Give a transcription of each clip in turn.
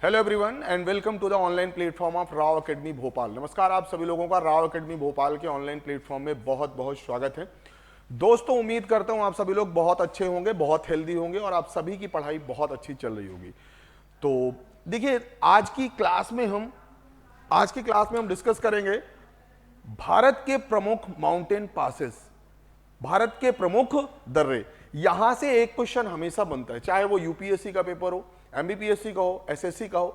Hello everyone and welcome to the online platform of Rao academy Bhopal. नमस्कार, आप सभी लोगों का राव एकेडमी भोपाल के ऑनलाइन प्लेटफॉर्म में बहुत बहुत स्वागत है। दोस्तों, उम्मीद करता हूं आप सभी लोग बहुत अच्छे होंगे, बहुत हेल्दी होंगे और आप सभी की पढ़ाई बहुत अच्छी चल रही होगी। तो देखिए, आज की क्लास में हम डिस्कस करेंगे भारत के प्रमुख माउंटेन पासेस, भारत के प्रमुख दर्रे। यहां से एक क्वेश्चन हमेशा बनता है, चाहे वो यूपीएससी का पेपर हो, एमबीपीएससी का हो, एसएससी का हो,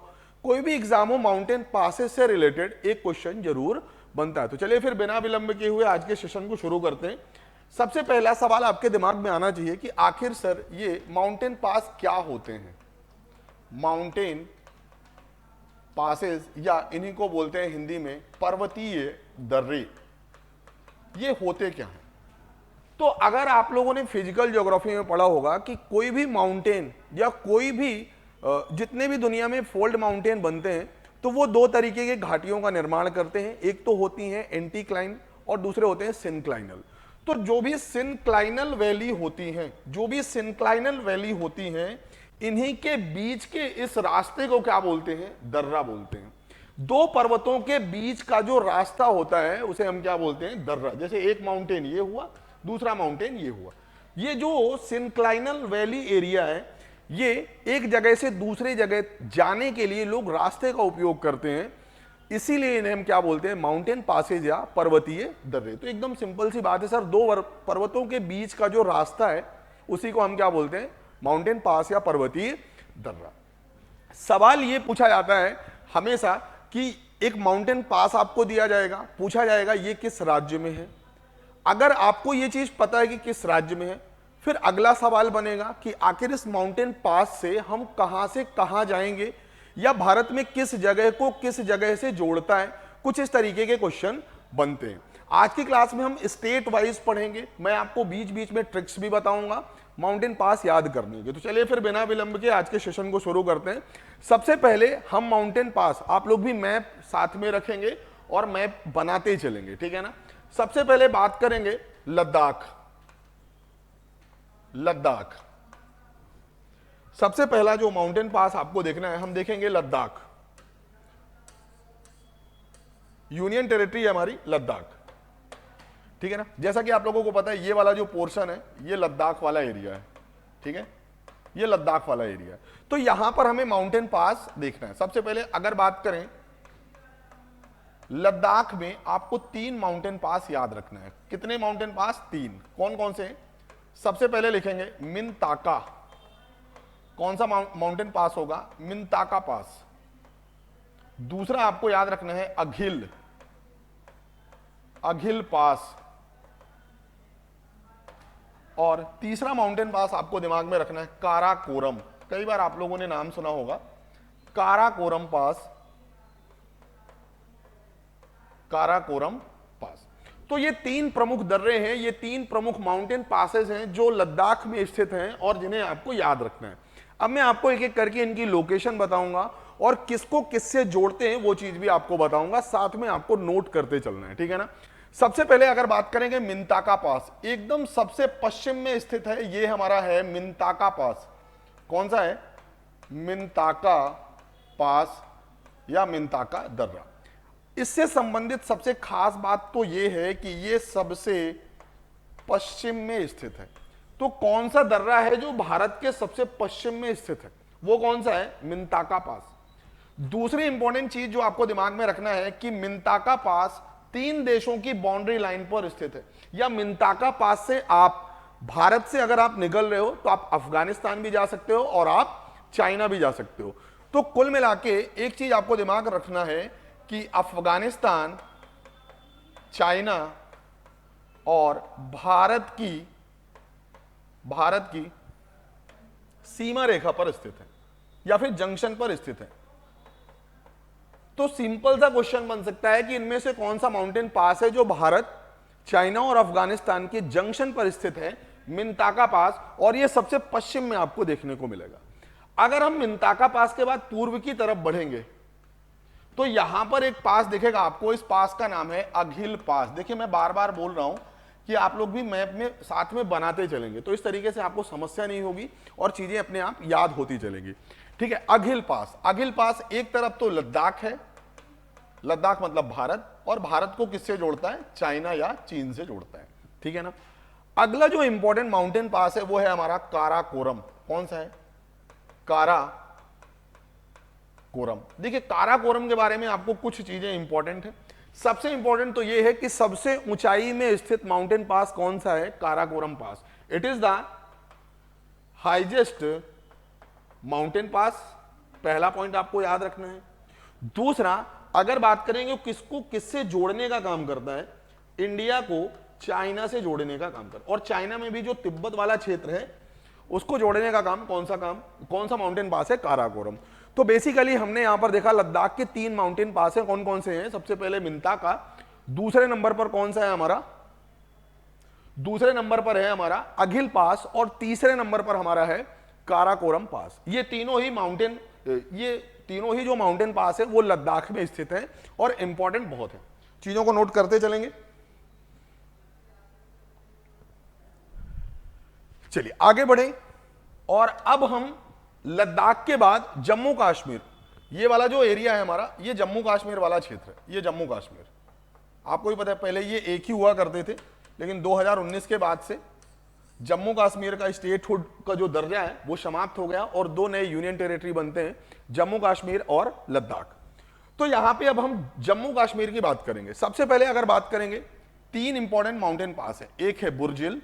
कोई भी एग्जाम हो, माउंटेन पासेस से रिलेटेड एक क्वेश्चन जरूर बनता है। तो चलिए फिर बिना विलंब किए हुए आज के सेशन को शुरू करते हैं। सबसे पहला सवाल आपके दिमाग में आना चाहिए कि आखिर सर ये माउंटेन पास क्या होते हैं। माउंटेन पासेस या इन्हीं को बोलते हैं हिंदी में पर्वतीय दर्रे, ये होते क्या हैं। तो अगर आप लोगों ने फिजिकल ज्योग्राफी में पढ़ा होगा कि कोई भी माउंटेन या कोई भी जितने भी दुनिया में फोल्ड माउंटेन बनते हैं तो वो दो तरीके के घाटियों का निर्माण करते हैं। एक तो होती हैं एंटीक्लाइन और दूसरे होते हैं सिनक्लाइनल। तो जो भी सिनक्लाइनल वैली होती हैं, इन्हीं के बीच के इस रास्ते को क्या बोलते हैं? दर्रा बोलते हैं। दो पर्वतों के बीच का जो रास्ता होता है उसे हम क्या बोलते हैं? दर्रा। जैसे एक माउंटेन ये हुआ, दूसरा माउंटेन ये हुआ। ये जो सिनक्लाइनल वैली एरिया है, ये एक जगह से दूसरी जगह जाने के लिए लोग रास्ते का उपयोग करते हैं, इसीलिए इन्हें हम क्या बोलते हैं? माउंटेन पासेज या पर्वतीय दर्रे। तो एकदम सिंपल सी बात है सर, दो पर्वतों के बीच का जो रास्ता है उसी को हम क्या बोलते हैं? माउंटेन पास या पर्वतीय दर्रा। सवाल ये पूछा जाता है हमेशा कि एक माउंटेन पास आपको दिया जाएगा, पूछा जाएगा ये किस राज्य में है। अगर आपको ये चीज पता है कि किस राज्य में है, फिर अगला सवाल बनेगा कि आखिर इस माउंटेन पास से हम कहां से कहां जाएंगे या भारत में किस जगह को किस जगह से जोड़ता है। कुछ इस तरीके के क्वेश्चन बनते हैं। आज की क्लास में हम स्टेट वाइज पढ़ेंगे। मैं आपको बीच बीच में ट्रिक्स भी बताऊंगा माउंटेन पास याद करने के। तो चलिए फिर बिना विलंब के आज के सेशन को शुरू करते हैं। सबसे पहले हम माउंटेन पास, आप लोग भी मैप साथ में रखेंगे और मैप बनाते ही चलेंगे, ठीक है ना। सबसे पहले बात करेंगे लद्दाख। सबसे पहला जो माउंटेन पास आपको देखना है, हम देखेंगे लद्दाख। यूनियन टेरिटरी है हमारी लद्दाख, ठीक है ना। जैसा कि आप लोगों को पता है ये वाला जो पोर्शन है ये लद्दाख वाला एरिया है, ठीक है, ये लद्दाख वाला एरिया है। तो यहां पर हमें माउंटेन पास देखना है। सबसे पहले अगर बात करें लद्दाख में, आपको 3 माउंटेन पास याद रखना है। कितने माउंटेन पास? 3। कौन कौन से? सबसे पहले लिखेंगे मिनताका। कौन सा माउंटेन पास होगा? मिनताका पास। दूसरा आपको याद रखना है अघिल पास। और तीसरा माउंटेन पास आपको दिमाग में रखना है काराकोरम। कई बार आप लोगों ने नाम सुना होगा काराकोरम पास। तो ये 3 प्रमुख दर्रे हैं, ये 3 प्रमुख माउंटेन पासेस हैं जो लद्दाख में स्थित हैं और जिन्हें आपको याद रखना है। अब मैं आपको एक एक करके इनकी लोकेशन बताऊंगा और किसको किससे जोड़ते हैं वो चीज भी आपको बताऊंगा, साथ में आपको नोट करते चलना है, ठीक है ना। सबसे पहले अगर बात करेंगे मिनताका पास, एकदम सबसे पश्चिम में स्थित है, ये हमारा है मिनताका पास। कौन सा है? मिनताका पास या मिनताका दर्रा। इससे संबंधित सबसे खास बात तो यह है कि यह सबसे पश्चिम में स्थित है। तो कौन सा दर्रा है जो भारत के सबसे पश्चिम में स्थित है? वो कौन सा है? मिनताका पास। दूसरी इंपॉर्टेंट चीज जो आपको दिमाग में रखना है कि मिनताका पास 3 देशों की बाउंड्री लाइन पर स्थित है, या मिनताका पास से आप भारत से अगर आप निकल रहे हो तो आप अफगानिस्तान भी जा सकते हो और आप चाइना भी जा सकते हो। तो कुल मिला के एक चीज आपको दिमाग रखना है कि अफगानिस्तान, चाइना और भारत की सीमा रेखा पर स्थित है या फिर जंक्शन पर स्थित है। तो सिंपल सा क्वेश्चन बन सकता है कि इनमें से कौन सा माउंटेन पास है जो भारत, चाइना और अफगानिस्तान के जंक्शन पर स्थित है? मिनताका पास। और यह सबसे पश्चिम में आपको देखने को मिलेगा। अगर हम मिनताका पास के बाद पूर्व की तरफ बढ़ेंगे तो यहां पर एक पास दिखेगा आपको, इस पास का नाम है अघिल पास। देखिए मैं बार बार बोल रहा हूं कि आप लोग भी मैप में साथ में बनाते चलेंगे, तो इस तरीके से आपको समस्या नहीं होगी और चीजें अपने आप याद होती चलेंगी। ठीक है। अघिल पास, अघिल पास एक तरफ तो लद्दाख है, लद्दाख मतलब भारत, और भारत को किससे जोड़ता है? चाइना या चीन से जोड़ता है, ठीक है ना। अगला जो इंपॉर्टेंट माउंटेन पास है वो है हमारा काराकोरम। कौन सा है? काराकोरम। देखिए काराकोरम के बारे में आपको कुछ चीजें इंपॉर्टेंट है। सबसे इंपॉर्टेंट तो ये है कि सबसे ऊंचाई में स्थित माउंटेन पास कौन सा है? Karakoram pass. It is the highest mountain pass, पहला पॉइंट आपको याद रखना है। दूसरा, अगर बात करेंगे किसको किससे जोड़ने का काम करता है? इंडिया को चाइना से जोड़ने का काम करता है, और चाइना में भी जो तिब्बत वाला क्षेत्र है उसको जोड़ने का काम कौन सा माउंटेन पास है? काराकोरम। तो बेसिकली हमने यहां पर देखा लद्दाख के 3 माउंटेन पास है। कौन कौन से हैं? सबसे पहले मिंता का, दूसरे नंबर पर कौन सा है हमारा? दूसरे नंबर पर है हमारा अघिल पास, और तीसरे नंबर पर हमारा है काराकोरम पास। ये तीनों ही जो माउंटेन पास है वो लद्दाख में स्थित है और इंपॉर्टेंट बहुत है। चीजों को नोट करते चलेंगे। चलिए आगे बढ़े, और अब हम लद्दाख के बाद जम्मू कश्मीर, ये वाला जो एरिया है हमारा, ये जम्मू कश्मीर वाला क्षेत्र है। ये जम्मू कश्मीर आपको भी पता है पहले ये एक ही हुआ करते थे, लेकिन 2019 के बाद से जम्मू कश्मीर का स्टेटहुड का जो दर्जा है वो समाप्त हो गया और 2 नए यूनियन टेरिटरी बनते हैं, जम्मू कश्मीर और लद्दाख। तो यहां पे अब हम जम्मू कश्मीर की बात करेंगे। सबसे पहले अगर बात करेंगे 3 इंपॉर्टेंट माउंटेन पास है। एक है बुर्जिल,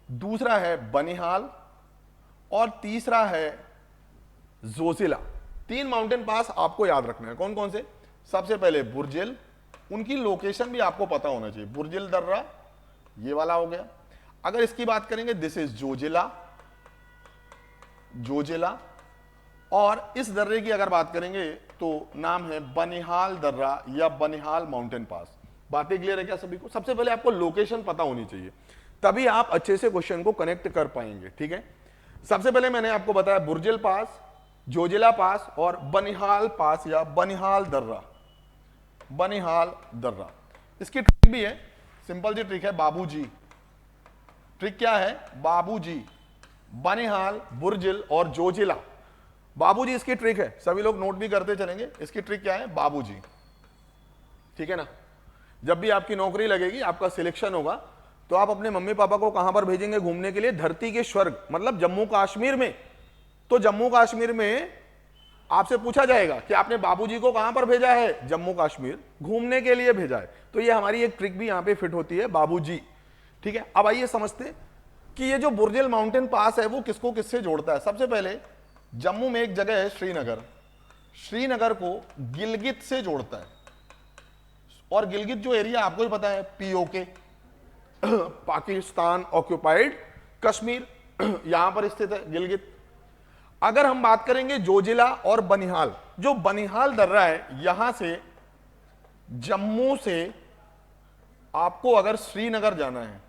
दूसरा है बनिहाल, और तीसरा है जोजिला। 3 माउंटेन पास आपको याद रखना है। कौन कौन से? सबसे पहले बुर्जिल, उनकी लोकेशन भी आपको पता होना चाहिए। बुर्जिल दर्रा ये वाला हो गया। अगर इसकी बात करेंगे दिस इज जोजिला, और इस दर्रे की अगर बात करेंगे तो नाम है बनिहाल दर्रा या बनिहाल माउंटेन पास। बातें क्लियर है क्या सभी को? सबसे पहले आपको लोकेशन पता होनी चाहिए, तभी आप अच्छे से क्वेश्चन को कनेक्ट कर पाएंगे, ठीक है। सबसे पहले मैंने आपको बताया बुर्जिल पास, जोजिला पास और बनिहाल पास या बनिहाल दर्रा। इसकी ट्रिक भी है, सिंपल सी ट्रिक है, बाबूजी। ट्रिक क्या है? बाबूजी। बनिहाल, बुर्जिल और जोजिला, बाबूजी इसकी ट्रिक है। सभी लोग नोट भी करते चलेंगे। इसकी ट्रिक क्या है? बाबूजी, ठीक है ना। जब भी आपकी नौकरी लगेगी, आपका सिलेक्शन होगा, तो आप अपने मम्मी पापा को कहां पर भेजेंगे घूमने के लिए? धरती के स्वर्ग मतलब जम्मू कश्मीर में। तो जम्मू कश्मीर में आपसे पूछा जाएगा कि आपने बाबूजी को कहां पर भेजा है? जम्मू कश्मीर, घूमने के लिए भेजा है। तो ये हमारी एक ट्रिक भी यहां पे फिट होती है, बाबूजी, ठीक है। अब आइए समझते हैं कि ये जो बुर्जिल माउंटेन पास है वो किसको किससे जोड़ता है। सबसे पहले जम्मू में एक जगह है श्रीनगर को गिलगित से जोड़ता है, और गिलगित जो एरिया आपको ही पता है पीओके, पाकिस्तान ऑक्युपाइड कश्मीर, यहां पर स्थित है गिलगित। अगर हम बात करेंगे जोजिला और बनिहाल, जो बनिहाल दर्रा है, यहां से जम्मू से आपको अगर श्रीनगर जाना है,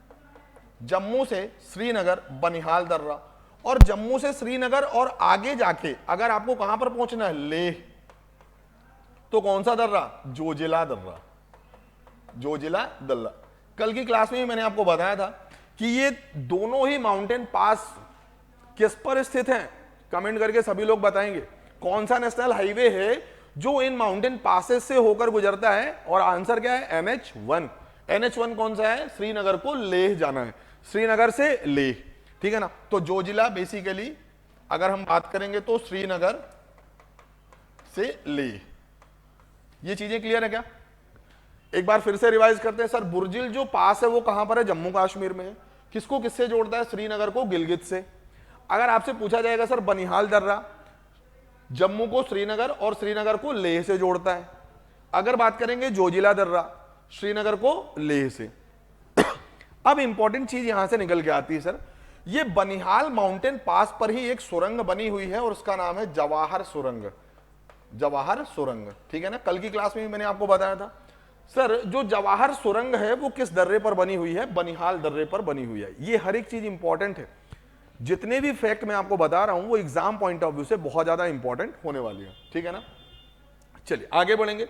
जम्मू से श्रीनगर बनिहाल दर्रा, और जम्मू से श्रीनगर और आगे जाके अगर आपको कहां पर पहुंचना है? लेह, तो कौन सा दर्रा? जोजिला दर्रा। कल की क्लास में ही मैंने आपको बताया था कि ये दोनों ही माउंटेन पास किस पर स्थित हैं? कमेंट करके सभी लोग बताएंगे कौन सा नेशनल हाईवे है जो इन माउंटेन पासेस से होकर गुजरता है, और आंसर क्या है? NH1। NH1 कौन सा है? श्रीनगर को लेह जाना है, श्रीनगर से लेह, ठीक है ना। तो जोजिला बेसिकली अगर हम बात करेंगे तो श्रीनगर से लेह। ये चीजें क्लियर है क्या? एक बार फिर से रिवाइज करते हैं। सर बुर्जिल जो पास है वो कहां पर है? जम्मू कश्मीर में है। किसको किससे जोड़ता है? श्रीनगर को गिलगित से। अगर आपसे पूछा जाएगा सर बनिहाल दर्रा जम्मू को श्रीनगर और श्रीनगर को लेह से जोड़ता है। अगर बात करेंगे जोजिला दर्रा श्रीनगर को लेह से। अब इंपॉर्टेंट चीज यहां से निकल के आती है सर, ये बनिहाल माउंटेन पास पर ही एक सुरंग बनी हुई है और उसका नाम है जवाहर सुरंग, ठीक है ना। कल की क्लास में भी मैंने आपको बताया था। सर जो जवाहर सुरंग है वो किस दर्रे पर बनी हुई है? बनिहाल दर्रे पर बनी हुई है। ये हर एक चीज इंपॉर्टेंट है। जितने भी फैक्ट मैं आपको बता रहा हूं वो एग्जाम पॉइंट ऑफ व्यू से बहुत ज्यादा इंपॉर्टेंट होने वाली है, ठीक है ना। चलिए आगे बढ़ेंगे।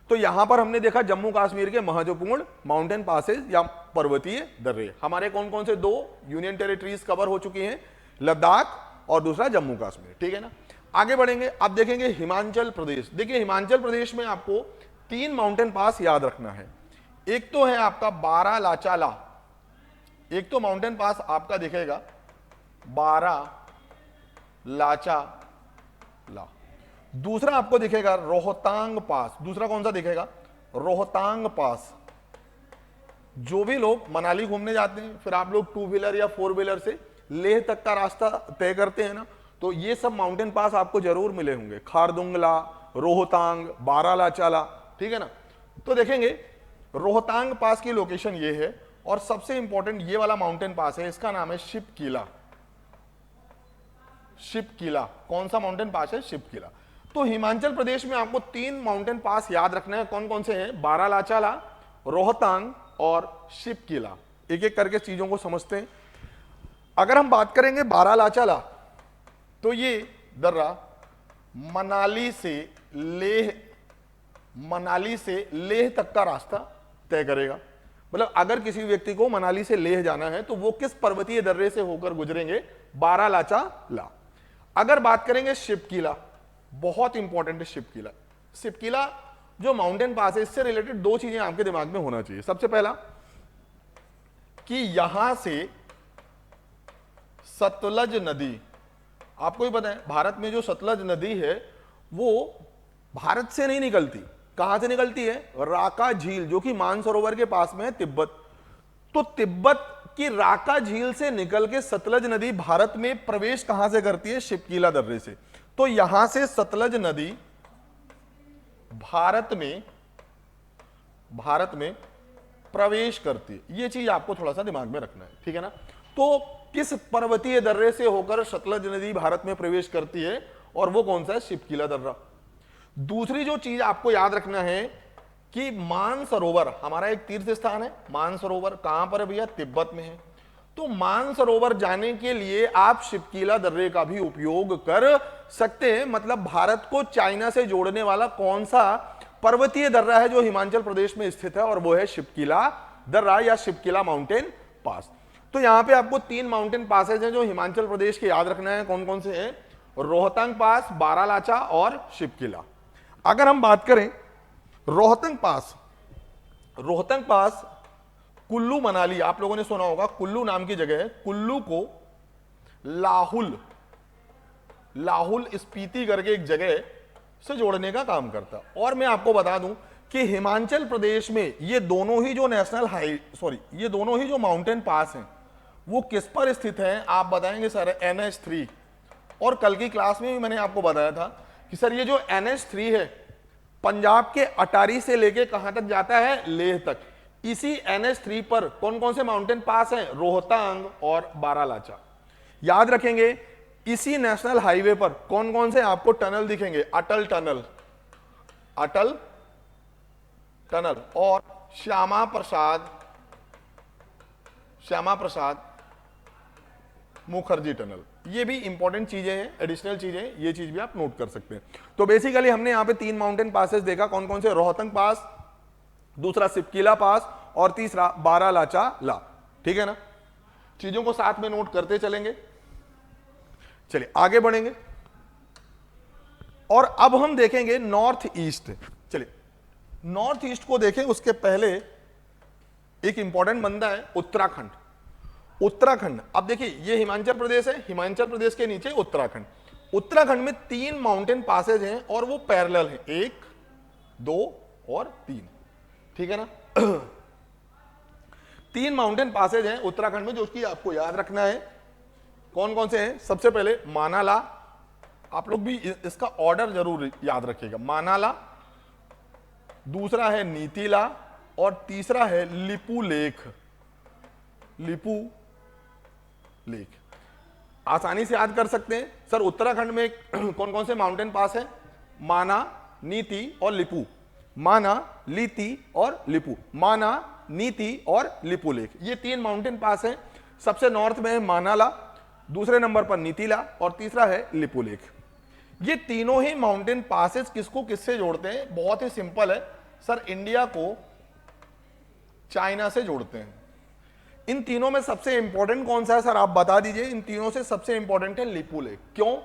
तो यहां पर हमने देखा जम्मू कश्मीर के महत्वपूर्ण माउंटेन पासेस या पर्वतीय दर्रे। हमारे कौन कौन से 2 यूनियन टेरिटरीज कवर हो चुकी हैं? लद्दाख और दूसरा जम्मू कश्मीर, ठीक है ना। आगे बढ़ेंगे, आप देखेंगे हिमाचल प्रदेश। देखिए हिमाचल प्रदेश में आपको 3 माउंटेन पास याद रखना है। एक तो है आपका बारालाचाला, एक तो माउंटेन पास आपका दिखेगा बारालाचाला, दूसरा आपको दिखेगा रोहतांग पास। दूसरा कौन सा दिखेगा? रोहतांग पास। जो भी लोग मनाली घूमने जाते हैं, फिर आप लोग 2 व्हीलर या 4 व्हीलर से लेह तक का रास्ता तय करते हैं ना, तो ये सब माउंटेन पास आपको जरूर मिले होंगे, खारदुंगला, रोहतांग, बारालाचाला, ठीक है ना। तो देखेंगे रोहतांग पास की लोकेशन ये है, और सबसे इंपॉर्टेंट ये वाला माउंटेन पास है, इसका नाम है शिप किला। शिप किला कौन सा माउंटेन पास है? शिप किला। तो हिमाचल प्रदेश में आपको 3 माउंटेन पास याद रखना है। कौन कौन से हैं? बारालाचाला, रोहतांग और शिप किला। एक एक करके चीजों को समझते हैं। अगर हम बात करेंगे बारालाचाला, तो ये दर्रा मनाली से लेह तक का रास्ता तय करेगा। मतलब अगर किसी व्यक्ति को मनाली से लेह जाना है तो वो किस पर्वतीय दर्रे से होकर गुजरेंगे? बारालाचाला। अगर बात करेंगे शिप किला, बहुत इंपॉर्टेंट है शिप किला। शिप किला जो माउंटेन पास है, इससे रिलेटेड 2 चीजें आपके दिमाग में होना चाहिए। सबसे पहला कि यहां से सतलज नदी, आपको ही पता है भारत में जो सतलज नदी है वो भारत से नहीं निकलती। कहां से निकलती है? राका झील, जो कि मानसरोवर के पास में है, तिब्बत। तो तिब्बत की राका झील से निकल के सतलज नदी भारत में प्रवेश कहां से करती है? शिपकीला दर्रे से। तो यहां से सतलज नदी भारत में प्रवेश करती है। यह चीज आपको थोड़ा सा दिमाग में रखना है, ठीक है ना। तो किस पर्वतीय दर्रे से होकर सतलज नदी भारत में प्रवेश करती है, और वो कौन सा है? शिपकीला दर्रा। दूसरी जो चीज आपको याद रखना है कि मानसरोवर हमारा एक तीर्थ स्थान है। मानसरोवर कहां पर है भैया? तिब्बत में है। तो मानसरोवर जाने के लिए आप शिपकीला दर्रे का भी उपयोग कर सकते हैं। मतलब भारत को चाइना से जोड़ने वाला कौन सा पर्वतीय दर्रा है जो हिमाचल प्रदेश में स्थित है, और वो है शिपकीला दर्रा या शिपकीला माउंटेन पास। तो यहां पे आपको 3 माउंटेन पासेज हैं जो हिमाचल प्रदेश के याद रखना है। कौन कौन से हैं? रोहतांग पास, बारालाचा और शिपकीला। अगर हम बात करें रोहतांग पास कुल्लू मनाली, आप लोगों ने सुना होगा, कुल्लू नाम की जगह है। कुल्लू को लाहुल स्पीति करके एक जगह से जोड़ने का काम करता है। और मैं आपको बता दूं कि हिमाचल प्रदेश में ये दोनों ही जो ये दोनों ही जो माउंटेन पास हैं वो किस पर स्थित हैं? आप बताएंगे सर NH3। और कल की क्लास में भी मैंने आपको बताया था कि सर ये जो NH3 है पंजाब के अटारी से लेके कहां तक जाता है? लेह तक। इसी NH3 पर कौन कौन से माउंटेन पास हैं? रोहतांग और बारालाचा। याद रखेंगे इसी नेशनल हाईवे पर कौन कौन से आपको टनल दिखेंगे? अटल टनल और श्यामा प्रसाद मुखर्जी टनल। ये भी इंपॉर्टेंट चीजें हैं, एडिशनल चीजें, ये चीज भी आप नोट कर सकते हैं। तो बेसिकली हमने यहां पे 3 माउंटेन पासेस देखा। कौन कौन से? रोहतांग पास, दूसरा शिपकीला पास, और तीसरा बारालाचाला, ठीक है ना। चीजों को साथ में नोट करते चलेंगे। चलिए आगे बढ़ेंगे और अब हम देखेंगे नॉर्थ ईस्ट। चलिए नॉर्थ ईस्ट को देखें उसके पहले एक इंपॉर्टेंट बंदा है उत्तराखंड। अब देखिए ये हिमाचल प्रदेश है, हिमाचल प्रदेश के नीचे उत्तराखंड। उत्तराखंड में 3 माउंटेन पासेज हैं और वो पैरेलल हैं, 1, 2 और 3, ठीक है ना। 3 माउंटेन पासेज हैं उत्तराखंड में जो कि आपको याद रखना है। कौन कौन से हैं? सबसे पहले मानाला, आप लोग भी इसका ऑर्डर जरूर याद रखिएगा। मानाला, दूसरा है नीतीला, और तीसरा है लिपू लेक। आसानी से याद कर सकते हैं। सर उत्तराखंड में कौन कौन से माउंटेन पास है? माना, नीति और लिपू। माना, नीति और लिपू लेक, ये 3 माउंटेन पास है। सबसे नॉर्थ में है मानाला, दूसरे नंबर पर नीतीला, और तीसरा है लिपू लेक। ये तीनों ही माउंटेन पासेस किसको किससे जोड़ते हैं? बहुत ही सिंपल है सर, इंडिया को चाइना से जोड़ते हैं। इन तीनों में सबसे इंपॉर्टेंट कौन सा है सर, आप बता दीजिए। इन तीनों से सबसे इंपॉर्टेंट है लिपू लेक। क्यों?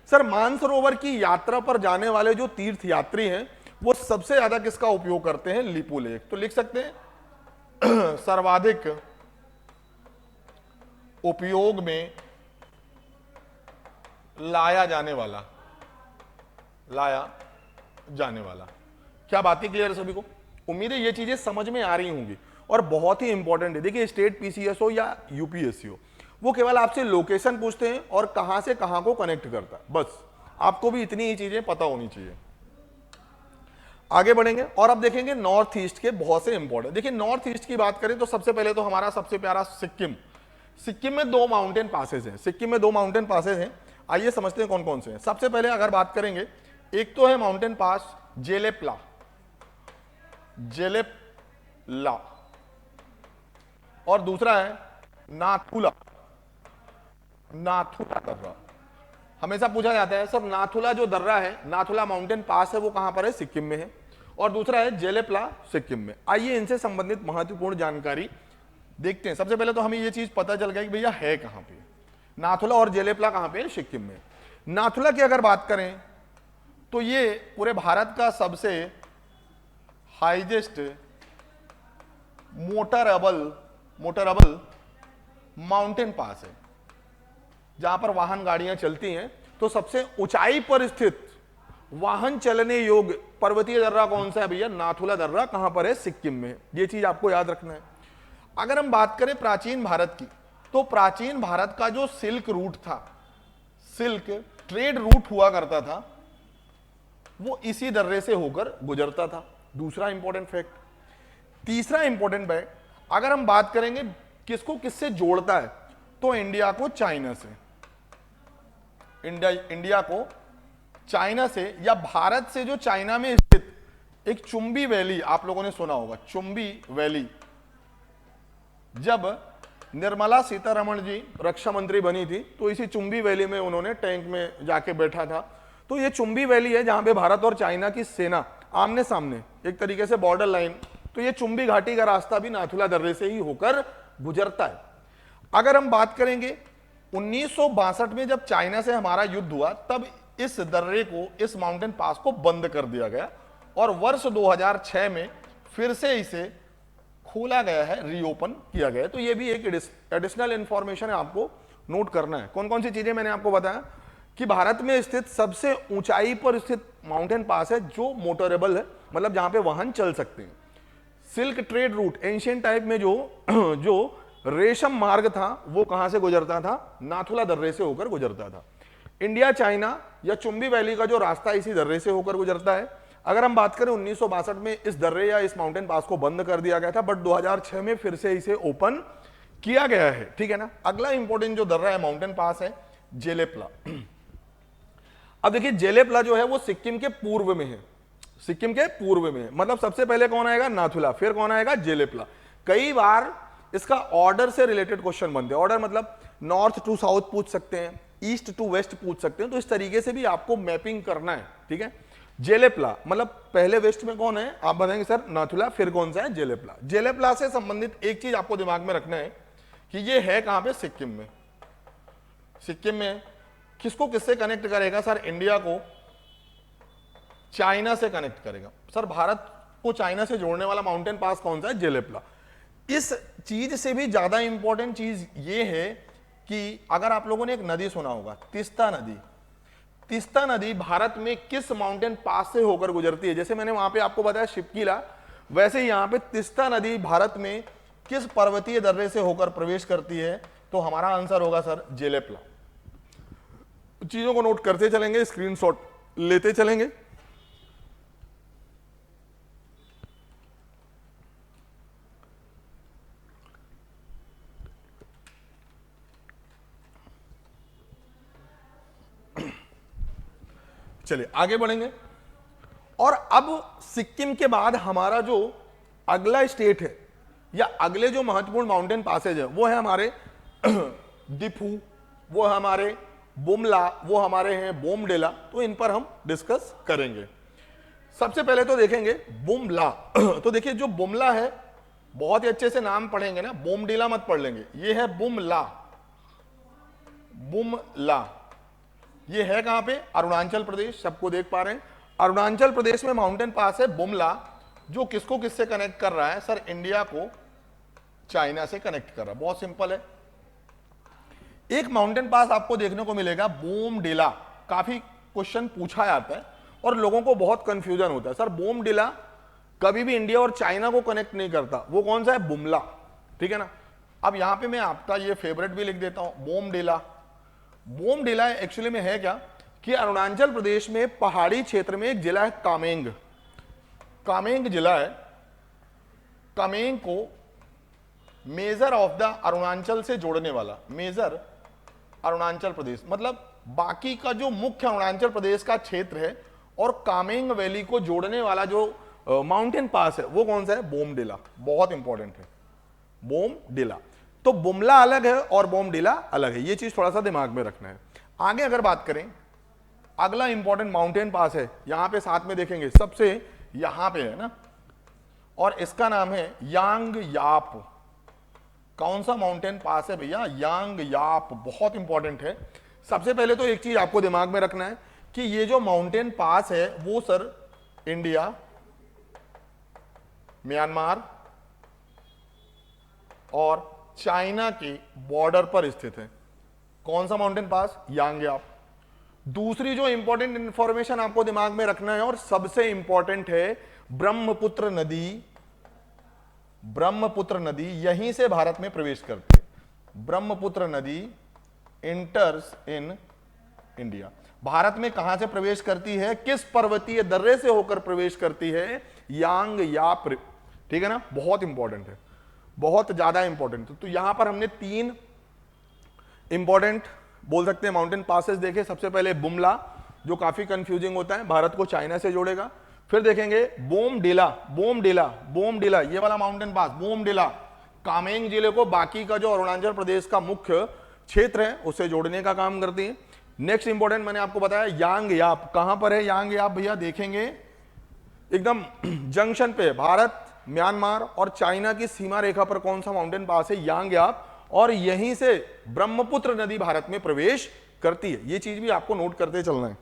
सर मानसरोवर की यात्रा पर जाने वाले जो तीर्थ यात्री हैं वो सबसे ज्यादा किसका उपयोग करते हैं? लिपू लेक। तो लिख सकते हैं सर्वाधिक उपयोग में लाया जाने वाला क्या बात है क्लियर है सभी को? उम्मीद है ये चीजें समझ में आ रही होंगी और बहुत ही इंपॉर्टेंट है। देखिए स्टेट पीसीएस हो या यूपीएससी हो, वो केवल आपसे लोकेशन पूछते हैं और कहां से कहां को कनेक्ट करता है, बस आपको भी इतनी ही चीजें पता होनी चाहिए। आगे बढ़ेंगे और अब देखेंगे नॉर्थ ईस्ट के बहुत से इंपॉर्टेंट। देखिए नॉर्थ ईस्ट की बात करें तो सबसे पहले तो हमारा सबसे प्यारा सिक्किम। सिक्किम में 2 माउंटेन पासेज हैं। आइए समझते हैं कौन कौन से हैं। सबसे पहले अगर बात करेंगे, एक तो है माउंटेन पास जेलेप्ला और दूसरा है नाथुला दर्रा। हमेशा पूछा जाता है सर नाथुला जो दर्रा है, नाथुला माउंटेन पास है, वो कहां पर है? सिक्किम में है। और दूसरा है जेलेप्ला सिक्किम में। आइए इनसे संबंधित महत्वपूर्ण जानकारी देखते हैं। सबसे पहले तो हमें यह चीज पता चल गया कि भैया है कहां पे, नाथुला और जेलेप्ला कहां पे है? सिक्किम में। नाथुला की अगर बात करें तो ये पूरे भारत का सबसे हाईएस्ट मोटरेबल माउंटेन पास है, जहां पर वाहन गाड़ियां चलती हैं। तो सबसे ऊंचाई पर स्थित वाहन चलने योग्य पर्वतीय दर्रा कौन सा है भैया? नाथुला दर्रा। कहां पर है? सिक्किम में। ये चीज आपको याद रखना है। अगर हम बात करें प्राचीन भारत की, तो प्राचीन भारत का जो सिल्क रूट था, सिल्क ट्रेड रूट हुआ करता था, वो इसी दर्रे से होकर गुजरता था। दूसरा इंपॉर्टेंट फैक्ट। तीसरा इंपॉर्टेंट फैक्ट, अगर हम बात करेंगे किसको किससे जोड़ता है, तो इंडिया को चाइना से, इंडिया को चाइना से या भारत से, जो चाइना में स्थित एक चुंबी वैली, आप लोगों ने सुना होगा चुंबी वैली। जब निर्मला सीतारमण जी रक्षा मंत्री बनी थी तो इसी चुंबी वैली में उन्होंने टैंक में जाके बैठा था। तो ये चुंबी वैली है जहां पे भारत और चाइना की सेना आमने सामने, एक तरीके से बॉर्डर लाइन। तो ये चुंबी घाटी का रास्ता भी नाथुला दर्रे से ही होकर गुजरता है। अगर हम बात करेंगे 1962 में जब चाइना से हमारा युद्ध हुआ, तब इस दर्रे को, इस माउंटेन पास को बंद कर दिया गया और वर्ष 2006 में फिर से इसे खोला गया है, रीओपन किया गया है। तो ये भी एक एडिशनल इंफॉर्मेशन है, आपको नोट करना है। कौन कौन सी चीजें मैंने आपको बताया कि भारत में स्थित सबसे ऊंचाई पर स्थित माउंटेन पास है जो मोटरेबल है, मतलब जहां पे वाहन चल सकते हैं। Silk trade route, ancient type में जो रेशम मार्ग था, वो कहां से गुजरता था? नाथुला दर्रे से होकर गुजरता था। इंडिया चाइना या चुंबी वैली का जो रास्ता इसी दर्रे से होकर गुजरता है। अगर हम बात करें 1962 में इस दर्रे या इस माउंटेन पास को बंद कर दिया गया था, बट 2006 में फिर से इसे ओपन किया गया है, ठीक है ना। अगला इंपॉर्टेंट जो दर्रा है, माउंटेन पास है जेलेप्ला। अब देखिए जेलेप्ला जो है वो सिक्किम के पूर्व में है, सिक्किम के पूर्व में है। मतलब सबसे पहले कौन आएगा? नाथुला, फिर कौन आएगा? जेलेप्ला। कई बार इसका ऑर्डर से रिलेटेड क्वेश्चन बनते हैं। ऑर्डर मतलब नॉर्थ टू साउथ पूछ सकते हैं, ईस्ट टू वेस्ट पूछ सकते हैं। तो इस तरीके से भी आपको मैपिंग करना है, ठीक है। जेलेप्ला मतलब पहले वेस्ट में कौन है? आप बताएंगे सर नाथुला, फिर कौन सा है? जेलेप्ला। जेलेप्ला से संबंधित एक चीज आपको दिमाग में रखना है कि ये है कहां पे? सिक्किम में। सिक्किम में किसको किससे कनेक्ट करेगा सर? इंडिया को चाइना से कनेक्ट करेगा। सर भारत को चाइना से जोड़ने वाला माउंटेन पास कौन सा है? जेलेप्ला। इस चीज से भी ज्यादा इंपॉर्टेंट चीज ये है कि अगर आप लोगों ने एक नदी सुना होगा, तीस्ता नदी। तीस्ता नदी भारत में किस माउंटेन पास से होकर गुजरती है? जैसे मैंने वहां पे आपको बताया शिपकीला, वैसे ही यहां पे तीस्ता नदी भारत में किस पर्वतीय दर्रे से होकर प्रवेश करती है? तो हमारा आंसर होगा सर जेलेप्ला। चीजों को नोट करते चलेंगे, स्क्रीनशॉट लेते चलेंगे। चलिए आगे बढ़ेंगे। और अब सिक्किम के बाद हमारा जो अगला स्टेट है या अगले जो महत्वपूर्ण माउंटेन पासेज है वो है हमारे दिफू, वो है हमारे बुमला, वो हमारे हैं बोमडेला। तो इन पर हम डिस्कस करेंगे। सबसे पहले तो देखेंगे बुमला। तो देखिए जो बुमला है, बहुत ही अच्छे से नाम पढ़ेंगे ना, बोमडेला मत पढ़ लेंगे। ये है बुमला, बुमला। ये है कहां पे? अरुणाचल प्रदेश, सबको देख पा रहे हैं। अरुणाचल प्रदेश में माउंटेन पास है बुमला, जो किसको किससे कनेक्ट कर रहा है सर? इंडिया को चाइना से कनेक्ट कर रहा है। बहुत सिंपल है। एक माउंटेन पास आपको देखने को मिलेगा बोमडिला, काफी क्वेश्चन पूछा जाता है और लोगों को बहुत कंफ्यूजन होता है, सर बोमडिला कभी भी इंडिया और चाइना को कनेक्ट नहीं करता, वो कौन सा है? बुमला, ठीक है ना। अब यहां पे मैं आपका ये फेवरेट भी लिख देता हूं, बोमडिला। बोमडिला एक्चुअली में है क्या कि अरुणाचल प्रदेश में पहाड़ी क्षेत्र में एक जिला है कामेंग, कामेंग जिला है। कामेंग को मेजर ऑफ द अरुणाचल से जोड़ने वाला, मेजर अरुणाचल प्रदेश मतलब बाकी का जो मुख्य अरुणाचल प्रदेश का क्षेत्र है और कामेंग वैली को जोड़ने वाला जो माउंटेन पास है वो कौन सा है? बोमडिला। बहुत इंपॉर्टेंट है बोमडिला। तो बुमला अलग है और बोमडिला अलग है, ये चीज थोड़ा सा दिमाग में रखना है। आगे अगर बात करें, अगला इंपॉर्टेंट माउंटेन पास है, यहां पे साथ में देखेंगे सबसे यहां पे है ना, और इसका नाम है यांग याप। कौन सा माउंटेन पास है भैया? यांग याप। बहुत इंपॉर्टेंट है। सबसे पहले तो एक चीज आपको दिमाग में रखना है कि ये जो माउंटेन पास है वो सर इंडिया, म्यांमार और चाइना के बॉर्डर पर स्थित है। कौन सा माउंटेन पास? यांग याप। दूसरी जो इंपॉर्टेंट इंफॉर्मेशन आपको दिमाग में रखना है और सबसे इंपॉर्टेंट है ब्रह्मपुत्र नदी। ब्रह्मपुत्र नदी यहीं से भारत में प्रवेश करती है। ब्रह्मपुत्र नदी इंटर्स इन इंडिया। भारत में कहां से प्रवेश करती है? किस पर्वतीय दर्रे से होकर प्रवेश करती है? यांग याप, ठीक है ना। बहुत इंपॉर्टेंट है, बहुत ज्यादा इंपॉर्टेंट। तो यहां पर हमने 3 इंपॉर्टेंट बोल सकते हैं माउंटेन पासेस देखे। सबसे पहले बुमला, जो काफी कंफ्यूजिंग होता है, भारत को चाइना से जोड़ेगा। फिर देखेंगे बोमडिला, बोमडिला, बोमडिला, ये वाला माउंटेन पास बोमडिला कामेंग जिले को बाकी का जो अरुणाचल प्रदेश का मुख्य क्षेत्र है उससे जोड़ने का काम करती है। नेक्स्ट इंपॉर्टेंट मैंने आपको बताया यांग याप। कहां पर है यांग याप भैया? देखेंगे एकदम जंक्शन पे, भारत, म्यांमार और चाइना की सीमा रेखा पर कौन सा माउंटेन पास है? यांग याप। और यहीं से ब्रह्मपुत्र नदी भारत में प्रवेश करती है। ये चीज भी आपको नोट करते चलना है।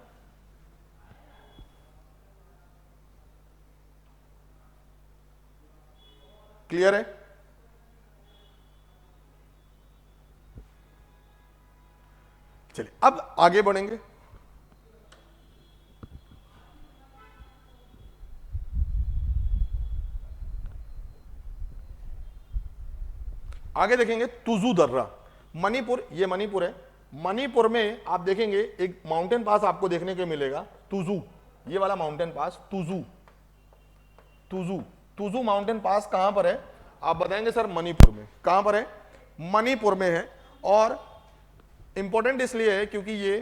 क्लियर है? चलिए अब आगे बढ़ेंगे। आगे देखेंगे तुजू दर्रा, मणिपुर, ये मणिपुर है। मणिपुर में आप देखेंगे एक माउंटेन पास आपको देखने को मिलेगा तुजू, ये वाला mountain pass Tuju. Tuju, Tuju mountain pass कहां पर है? आप बताएंगे सर मणिपुर में। कहां पर है? मणिपुर में है। और इंपॉर्टेंट इसलिए है क्योंकि ये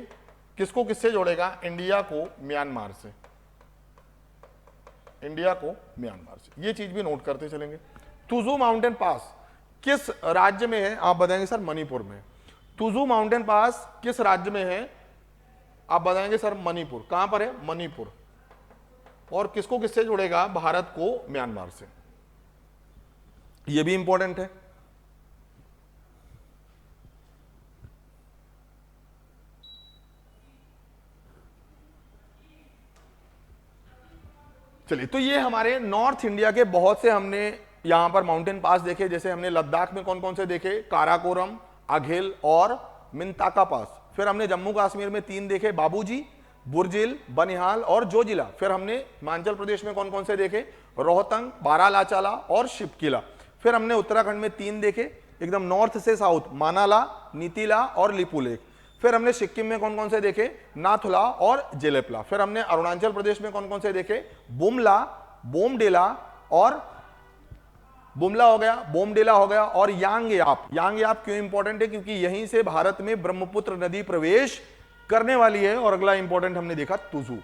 किसको किससे जोड़ेगा? इंडिया को म्यांमार से, इंडिया को म्यांमार से। ये चीज भी नोट करते चलेंगे। तुजू माउंटेन पास किस राज्य में है? आप बताएंगे सर मणिपुर में। तुजू माउंटेन पास किस राज्य में है? आप बताएंगे सर मणिपुर। कहां पर है? मणिपुर। और किसको किससे जोड़ेगा? भारत को म्यांमार से। यह भी इंपॉर्टेंट है। चलिए, तो ये हमारे नॉर्थ इंडिया के बहुत से हमने यहां पर माउंटेन पास देखे। जैसे हमने लद्दाख में कौन कौन से देखे? काराकोरम, अघिल और मिंताका पास। फिर हमने जम्मू कश्मीर में 3 देखे, बाबूजी, बुर्जिल, बनिहाल और जोजिला। फिर हमने हिमाचल प्रदेश में कौन कौन से देखे? रोहतंग, बारालाचाला और शिपकिला। फिर हमने उत्तराखंड में 3 देखे एकदम नॉर्थ से साउथ, मानाला, नीतिला और लिपुलेख। फिर हमने सिक्किम में कौन कौन से देखे? नाथुला और जेलेपला। फिर हमने अरुणाचल प्रदेश में कौन कौन से देखे? बुमला, बोमडिला और बुमला हो गया, बोमडिला हो गया और यांग याप। यांग याप क्यों इंपॉर्टेंट है? क्योंकि यहीं से भारत में ब्रह्मपुत्र नदी प्रवेश करने वाली है। और अगला इंपॉर्टेंट हमने देखा तुजू।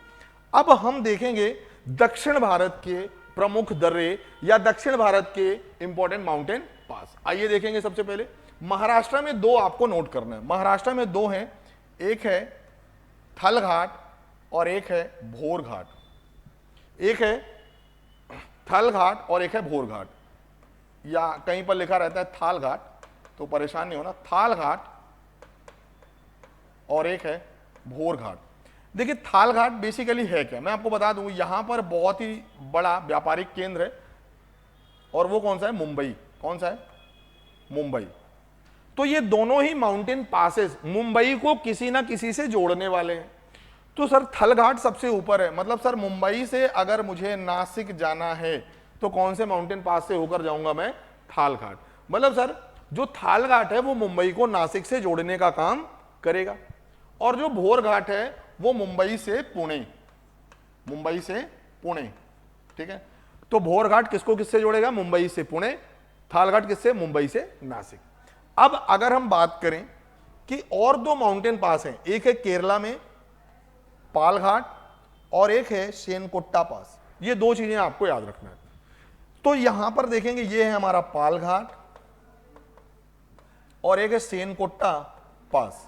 अब हम देखेंगे दक्षिण भारत के प्रमुख दर्रे या दक्षिण भारत के इंपॉर्टेंट माउंटेन पास। आइए देखेंगे। सबसे पहले महाराष्ट्र में 2 आपको नोट करना है। महाराष्ट्र में 2 हैं, एक है थल घाट और एक है भोर घाट। एक है थल घाट और एक है भोर घाट, या कहीं पर लिखा रहता है थाल घाट, तो परेशान नहीं होना। थाल घाट और एक है भोर घाट। देखिए थाल घाट बेसिकली है क्या, मैं आपको बता दूं, यहां पर बहुत ही बड़ा व्यापारिक केंद्र है और वो कौन सा है, मुंबई। कौन सा है, मुंबई। तो ये दोनों ही माउंटेन पासेस मुंबई को किसी ना किसी से जोड़ने वाले हैं। तो सर थल घाट सबसे ऊपर है, मतलब सर मुंबई से अगर मुझे नासिक जाना है तो कौन से माउंटेन पास से होकर जाऊंगा मैं, थाल घाट। मतलब सर जो थाल घाट है वो मुंबई को नासिक से जोड़ने का काम करेगा, और जो भोर घाट है वो मुंबई से पुणे, मुंबई से पुणे, ठीक है। तो भोर घाट किसको किससे जोड़ेगा, मुंबई से पुणे। थाल घाट किससे, मुंबई से नासिक। अब अगर हम बात करें कि और दो माउंटेन पास हैं, एक है केरला में पाल घाट और एक है सेनकोट्टा पास, ये दो चीजें आपको याद रखना है। तो यहां पर देखेंगे ये है हमारा पाल घाट और एक है सेनकोट्टा पास,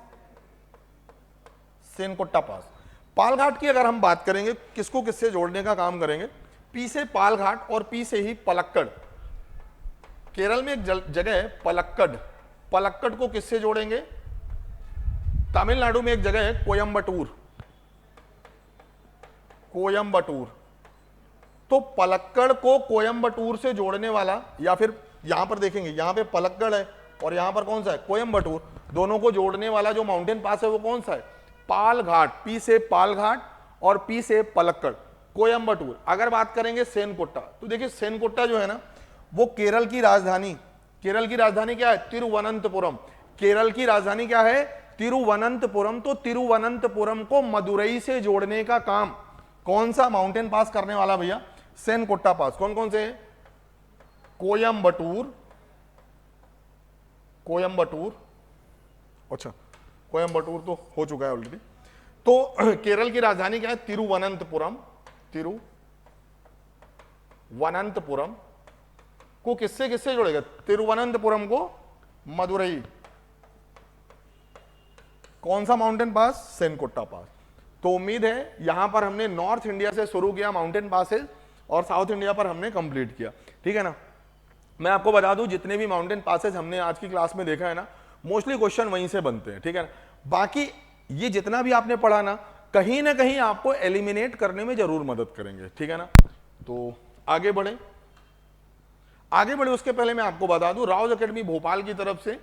सेनकोट्टा पास। पाल घाट की अगर हम बात करेंगे, किसको किससे जोड़ने का काम करेंगे, पी से पाल घाट और पी से ही पलक्कड़। केरल में एक जगह है पलक्कड़, पलक्कड़ को किससे जोड़ेंगे, तमिलनाडु में एक जगह है कोयम्बटूर, कोयम्बटूर। तो पलक्कड़ को कोयम्बटूर से जोड़ने वाला, या फिर यहां पर देखेंगे यहां पे पलक्कड़ है और यहां पर कौन सा है, कोयम्बटूर, दोनों को जोड़ने वाला जो माउंटेन पास है वो कौन सा है, पाल घाट। पी से पाल घाट और पी से पलक्कड़, कोयम्बटूर। अगर बात करेंगे सेनकोट्टा, तो देखिए सेनकोट्टा जो है ना वो केरल की राजधानी, केरल की राजधानी क्या है, तिरुवनंतपुरम। केरल की राजधानी क्या है, तिरुवनंतपुरम। तो तिरुवनंतपुरम को मदुरई से जोड़ने का काम कौन सा माउंटेन पास करने वाला भैया, सेनकोट्टा पास। कौन कौन से, कोयम्बटूर, कोयम्बटूर, अच्छा कोयम्बटूर तो हो चुका है ऑलरेडी। तो केरल की राजधानी क्या है, तिरुवनंतपुरम। तिरुवनंतपुरम को किससे किससे जोड़ेगा, तिरुवनंतपुरम को मदुरई। कौन सा माउंटेन पास, सेनकोट्टा पास। तो उम्मीद है यहां पर हमने नॉर्थ इंडिया से शुरू किया माउंटेन पासेस और साउथ इंडिया पर हमने कंप्लीट किया, ठीक है ना। मैं आपको बता दूं जितने भी माउंटेन पासेस हमने आज की क्लास में देखा है ना, मोस्टली क्वेश्चन वहीं से बनते हैं, ठीक है ना। बाकी ये जितना भी आपने पढ़ा ना कहीं आपको एलिमिनेट करने में जरूर मदद करेंगे, ठीक है ना। तो आगे बढ़े, आगे बढ़े उसके पहले मैं आपको बता दूं राउज एकेडमी भोपाल की तरफ से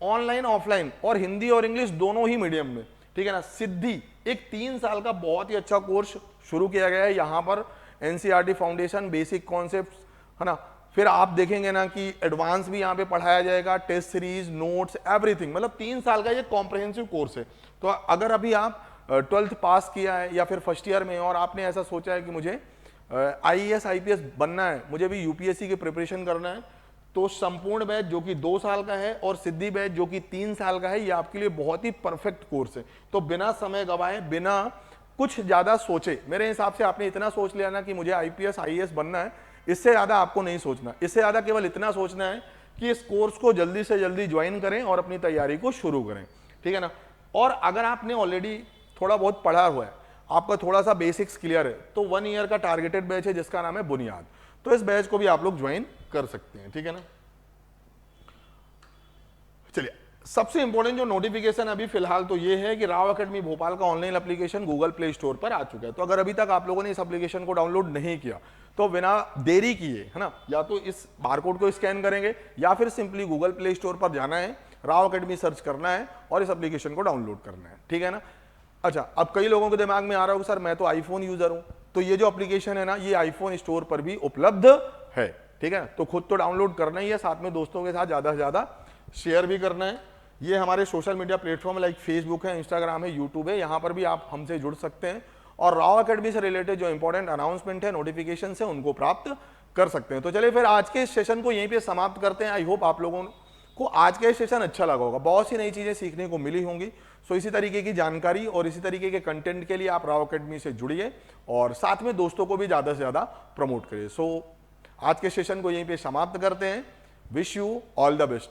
ऑनलाइन ऑफलाइन और हिंदी और इंग्लिश दोनों ही मीडियम में, ठीक है ना, सिद्धि एक 3 साल का बहुत ही अच्छा कोर्स शुरू किया गया है। यहां पर एनसीईआरटी फाउंडेशन, बेसिक कॉन्सेप्ट्स, है ना, फिर आप देखेंगे ना कि एडवांस भी यहां पे पढ़ाया जाएगा, टेस्ट सीरीज, नोट्स, एवरीथिंग। मतलब 3 साल का ये कॉम्प्रिहेंसिव कोर्स है। तो अगर अभी आप 12th पास किया है या फिर फर्स्ट ईयर में और आपने ऐसा सोचा है कि मुझे आईएएस आईपीएस बनना है, मुझे भी यूपीएससी की प्रिपरेशन करना है, तो संपूर्ण बैच जो कि 2 साल का है और सिद्धि बैच जो कि 3 साल का है, ये आपके लिए बहुत ही परफेक्ट कोर्स है। तो बिना समय गवाए, बिना कुछ ज्यादा सोचे, मेरे हिसाब से आपने इतना सोच लिया ना कि मुझे आईपीएस आईएएस बनना है, इससे ज्यादा आपको नहीं सोचना। इससे ज्यादा केवल इतना सोचना है कि इस कोर्स को जल्दी से जल्दी ज्वाइन करें और अपनी तैयारी को शुरू करें, ठीक है ना। और अगर आपने ऑलरेडी थोड़ा बहुत पढ़ा हुआ है, आपका थोड़ा सा बेसिक्स क्लियर है, तो 1 ईयर का टारगेटेड बैच है जिसका नाम है बुनियाद। तो इस बैच को भी आप लोग ज्वाइन कर सकते हैं, ठीक है ना। चलिए, सबसे इंपॉर्टेंट जो नोटिफिकेशन अभी फिलहाल तो ये है कि राव एकेडमी भोपाल का online application Google play store पर आ चुका है। तो अगर अभी तक आप लोगों ने इस एप्लीकेशन को डाउनलोड नहीं किया तो बिना देरी किए, है ना, या तो इस बारकोड को स्कैन करेंगे या फिर सिंपली गूगल प्ले स्टोर पर जाना है, राव एकेडमी सर्च करना है और इस एप्लीकेशन को डाउनलोड करना है, ठीक है ना। अच्छा, अब कई लोगों के दिमाग में आ रहा होगा सर मैं तो आईफोन यूजर हूं, तो ये जो एप्लीकेशन है ना ये आईफोन स्टोर पर भी उपलब्ध है, ठीक है। तो खुद तो डाउनलोड करना ही है, साथ में दोस्तों के साथ ज्यादा से ज्यादा शेयर भी करना है। ये हमारे social media platform like Facebook है, इंस्टाग्राम है, यूट्यूब है, यहाँ पर भी आप हमसे जुड़ सकते हैं और राव एकेडमी से रिलेटेड जो इंपॉर्टेंट अनाउंसमेंट है, नोटिफिकेशन है, उनको प्राप्त कर सकते हैं। तो चलिए फिर आज के इस सेशन को यहीं पे समाप्त करते हैं। आई होप आप लोगों को आज का सेशन अच्छा लगा होगा, बहुत सी नई चीजें सीखने को मिली होंगी। सो इसी तरीके की जानकारी और इसी तरीके के कंटेंट के लिए आप राव एकेडमी से जुड़िए और साथ में दोस्तों को भी ज्यादा से ज्यादा प्रमोट करिए। सो आज के सेशन को यहीं पे समाप्त करते हैं। Wish you all the best.